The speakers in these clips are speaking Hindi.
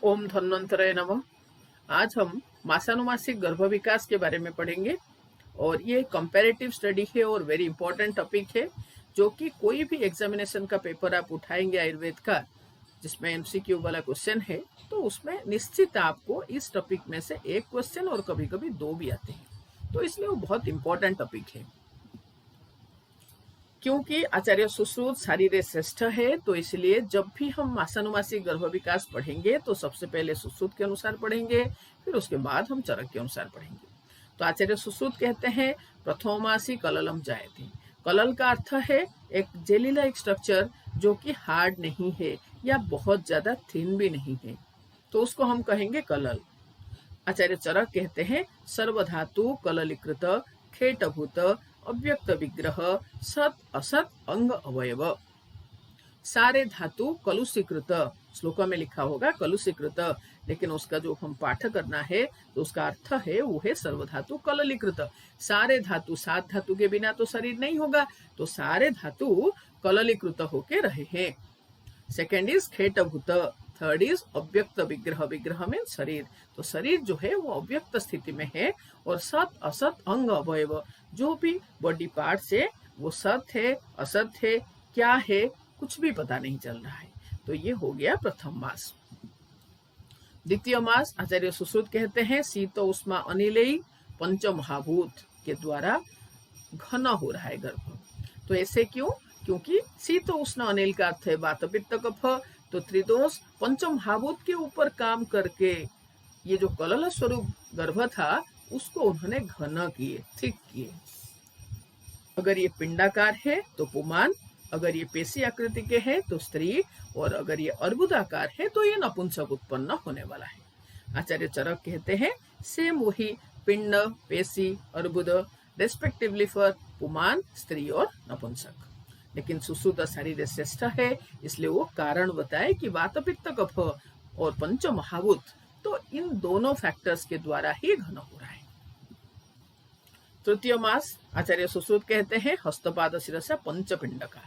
ओम धन्वंतरे नमः। आज हम मासानुमासिक गर्भ विकास के बारे में पढ़ेंगे और ये कंपैरेटिव स्टडी है और वेरी इंपॉर्टेंट टॉपिक है, जो कि कोई भी एग्जामिनेशन का पेपर आप उठाएंगे आयुर्वेद का, जिसमें एमसीक्यू वाला क्वेश्चन है, तो उसमें निश्चित आपको इस टॉपिक में से एक क्वेश्चन और कभी कभी दो भी आते हैं। तो इसलिए वो बहुत इंपॉर्टेंट टॉपिक है। क्योंकि आचार्य सुश्रुत शारीरे श्रेष्ठ है, तो इसलिए जब भी हम मासानुमासिक गर्भ विकास पढ़ेंगे तो सबसे पहले सुश्रुत के अनुसार पढ़ेंगे, फिर उसके बाद हम चरक के अनुसार पढ़ेंगे। तो आचार्य सुश्रुत कहते हैं प्रथममासी कललम जायते। कलल का अर्थ है एक जेली लाइक स्ट्रक्चर जो कि हार्ड नहीं है या बहुत ज्यादा थिन भी नहीं है, तो उसको हम कहेंगे कलल। आचार्य चरक कहते हैं सर्वधातु कललीकृत खेटभूत अव्यक्त विग्रह सत असत अंग अवयव। सारे धातु कलुषीकृत, श्लोक में लिखा होगा कलुषीकृत, लेकिन उसका जो हम पाठ करना है तो उसका अर्थ है वो है सर्वधातु कललीकृत। सारे धातु, सात धातु के बिना तो शरीर नहीं होगा, तो सारे धातु कललीकृत होके रहे हैं। सेकेंड इज खेटभूत, थर्ड इज अव्यक्त विग्रह, विग्रह में शरीर, तो शरीर जो है वो अव्यक्त स्थिति में है। और सत असत अंग अवयव, जो भी बॉडी पार्ट है वो सत है असत है क्या है कुछ भी पता नहीं चल रहा है। तो ये हो गया प्रथम मास। द्वितीय मास आचार्य सुश्रुत कहते हैं शीत उष्मा अनिलेयी पंचमहाभूत के द्वारा घन हो रहा है गर्भ। तो ऐसे क्यों? क्योंकि शीत उष्ण अनिल का अर्थ है वात पित्त कफ, तो त्रिदोष पंचमहाभूत के ऊपर काम करके ये जो कलल स्वरूप गर्भ था उसको उन्होंने घन किए, थिक किए। अगर ये पिंडाकार है तो पुमान, अगर ये पेशी आकृति के है तो स्त्री, और अगर ये अर्बुदाकार है तो ये नपुंसक उत्पन्न होने वाला है। आचार्य चरक कहते हैं सेम वही पिंड, पेशी, अर्बुद रेस्पेक्टिवली फॉर पुमान, स्त्री और नपुंसक। लेकिन सुश्रुत शारीर श्रेष्ठ है, इसलिए वो कारण बताए कि वात पित्त कफ और पंच महाभूत, तो इन दोनों फैक्टर्स के द्वारा ही घन हो रहा है। तृतीय मास आचार्य सुश्रुत कहते हैं हस्तपाद शिरसा पंचपिंड का,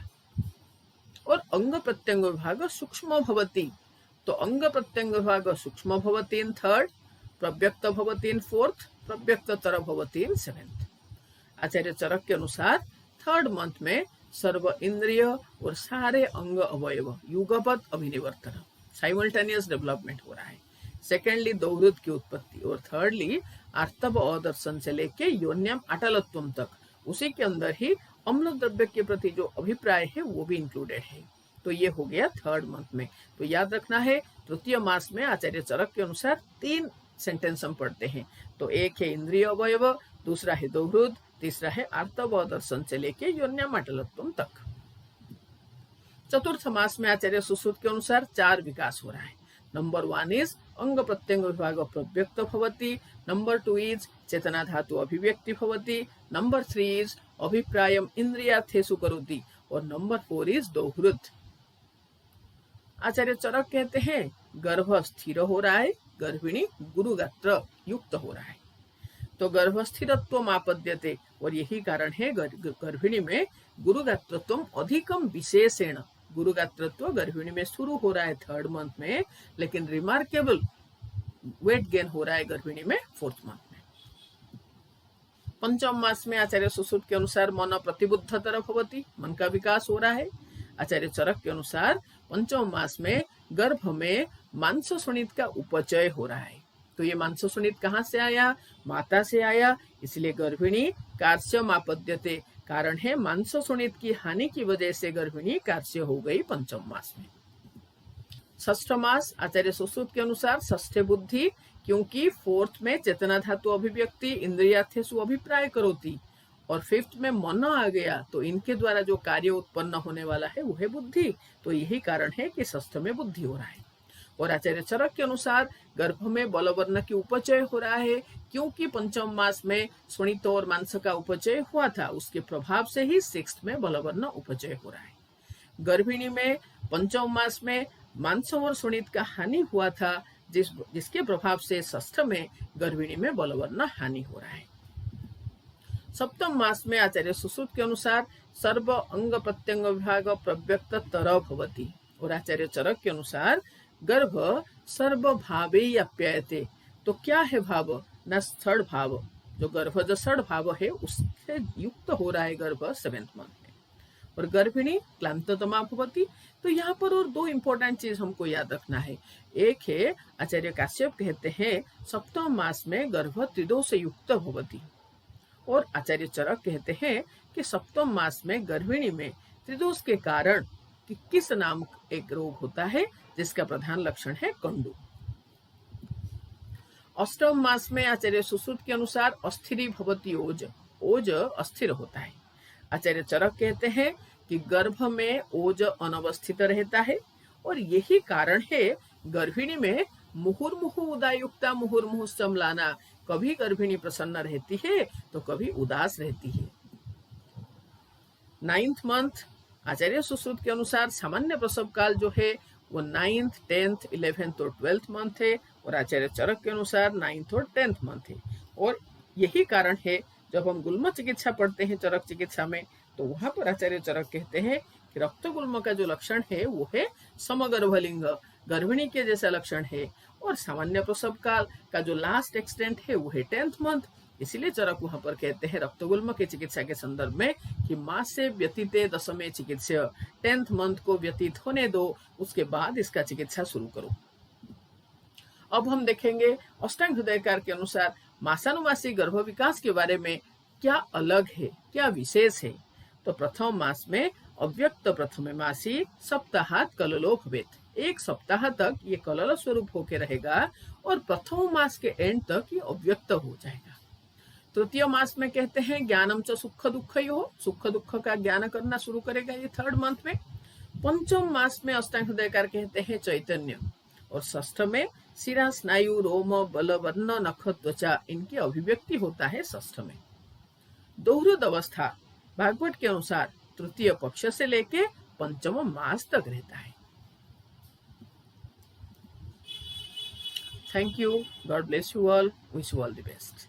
और अंग प्रत्यंग विभाग सूक्ष्म भवति, तो अंग प्रत्यंग विभाग सूक्ष्म भवति इन थर्ड, प्रव्यक्त भवति इन फोर्थ, प्रव्यक्तर भवति इन सेवेंथ। आचार्य चरक के अनुसार थर्ड मंथ में सर्व इंद्रिय और सारे अंग अवयव युगपत अभिनिवर्तन, साइमल्टेनियस डेवलपमेंट हो रहा है। सेकेंडली दौरुद की उत्पत्ति, और थर्डली आर्तव अदर्शन से लेके योन्यम अटलत्वम तक, उसी के अंदर ही अम्ल द्रव्य के प्रति जो अभिप्राय है वो भी इंक्लूडेड है। तो ये हो गया थर्ड मंथ में। तो याद रखना है तृतीय मास में आचार्य चरक के अनुसार 3 सेंटेंस हम पढ़ते हैं। तो एक है इंद्रिय अवयव, दूसरा है दौरुद, तीसरा है आर्तव दर्शन से लेके योन्यम अटलत्वम तक। चतुर्थ मास में आचार्य सुश्रुत के अनुसार 4 विकास हो रहा है। नंबर 1 इज अंग प्रत्यंग विभाग प्रव्यक्त भवति, नंबर 2 इज चेतना धातु अभिव्यक्ति भवति, नंबर 3 इज अभिप्रायम इंद्रियार्थेषु करोति, और नंबर 4 इज दौहृद। आचार्य चरक कहते हैं गर्भ स्थिर हो रहा है, गर्भिणी गुरुगात्र युक्त हो रहा है। तो गर्भ स्थिरत्व मापद्यते, और यही कारण है गर्भिणी में गुरुगात्रत्व अधिकम विशेषेण, गुरुगात्रत्व गर्भिणी में शुरू हो रहा है थर्ड मंथ में, लेकिन रिमार्केबल वेट गेन हो रहा है गर्भिणी में फोर्थ मंथ में। पंचम मास में आचार्य सुश्रुत के अनुसार मन प्रतिबुद्धतर भवति, मन का विकास हो रहा है। आचार्य चरक के अनुसार पंचम मास में गर्भ में मांस सुनित का उपचय हो रहा है। तो ये मांस सुनित कहाँ से आया? माता से आया, इसलिए गर्भिणी कार्य मापद्यते, कारण है मांस सुनित की हानि की वजह से गर्भिणी कार्य हो गई पंचम मास में। षष्ठ मास आचार्य सुश्रुत के अनुसार षष्ठ बुद्धि, क्योंकि फोर्थ में चेतना धातु अभिव्यक्ति इंद्रियार्थेषु अभिप्राय करोति, और फिफ्थ में मन आ गया, तो इनके द्वारा जो कार्य उत्पन्न होने वाला है वो है बुद्धि। तो यही कारण है कि षष्ठ में बुद्धि हो रहा है। और आचार्य चरक के अनुसार गर्भ में बलवर्ण की उपचय हो रहा है, क्योंकि पंचम मास में सुनित और मांस का उपचय हुआ था, उसके प्रभाव से ही सिक्स्थ में बलवर्ण उपचय हो रहा है। गर्भिणी में पंचम मास में मांस और सुनित का हानि हुआ था, जिसके प्रभाव से षष्ठ में गर्भिणी में बलवर्ण हानि हो रहा है। सप्तम मास में आचार्य सुश्रुत के अनुसार सर्व अंग प्रत्यंग विभाग प्रव्यक्त तर भवति, और आचार्य चरक के अनुसार गर्भ सर्वभावे अप्ययते। तो क्या है भाव ना, स्थल भाव। जो गर्भ जो षड भाव है उससे युक्त हो रहा है गर्भ 7th मंथ में। और गर्भिणी क्लांततमा भवति। तो यहाँ पर और दो इंपॉर्टेंट चीज हमको याद रखना है। एक है आचार्य काश्यप कहते हैं सप्तम मास में गर्भ त्रिदोष युक्त भवति, और आचार्य चरक कहते हैं कि सप्तम मास में गर्भिणी में त्रिदोष के कारण किस नाम एक रोग होता है जिसका प्रधान लक्षण है कंडू। अष्टम मास में आचार्य सुश्रुत के अनुसार अस्थिरी भवती ओज, ओज अस्थिर होता है। आचार्य चरक कहते हैं कि गर्भ में ओज अनवस्थित रहता है, और यही कारण है गर्भिणी में मुहुर्मुहु उदायुक्ता मुहुर्मुहु समलाना। कभी गर्भिणी प्रसन्न रहती है तो कभी उदास रहती है। 9th मंथ आचार्य सुश्रुत के अनुसार सामान्य प्रसव काल जो है वो 9th, 10th, 11th और 12th मंथ है, और आचार्य चरक के अनुसार 9th और 10th मंथ है। और यही कारण है जब हम गुल्म चिकित्सा पढ़ते हैं चरक चिकित्सा में, तो वहां पर आचार्य चरक कहते हैं कि रक्त गुल्म का जो लक्षण है वो है समगर्भलिंग, गर्भिणी के जैसा लक्षण है। और सामान्य प्रसव काल का जो लास्ट एक्सटेंट है वो है 10th मंथ। इसीलिए चरक वहां पर कहते हैं रक्तगुल्म की चिकित्सा के संदर्भ में कि मास से व्यतीते दशमे चिकित्सा, 10th मंथ को व्यतीत होने दो, उसके बाद इसका चिकित्सा शुरू करो। अब हम देखेंगे अष्टांग हृदयकार के अनुसार मासानुमासी गर्भ विकास के बारे में क्या अलग है, क्या विशेष है। तो प्रथम मास में अव्यक्त प्रथम मासी सप्ताहात कललो भवेत, 1 सप्ताह तक ये कलल स्वरूप होकर रहेगा, और प्रथम मास के एंड तक ये अव्यक्त हो जाएगा। तृतीय मास में कहते हैं ज्ञानम च सुख दुख हो, सुख दुख का ज्ञान करना शुरू करेगा ये 3rd मंथ में। पंचम मास में अष्टांग हृदयकार कहते हैं चैतन्य, और षष्ठ में शिरा स्नायु रोम बल वर्ण नख त्वचा इनकी अभिव्यक्ति होता है षष्ठ में। दोहृद अवस्था भागवत के अनुसार तृतीय पक्ष से लेके पंचम मास तक रहता है। Thank you, God bless you all, wish you all the best.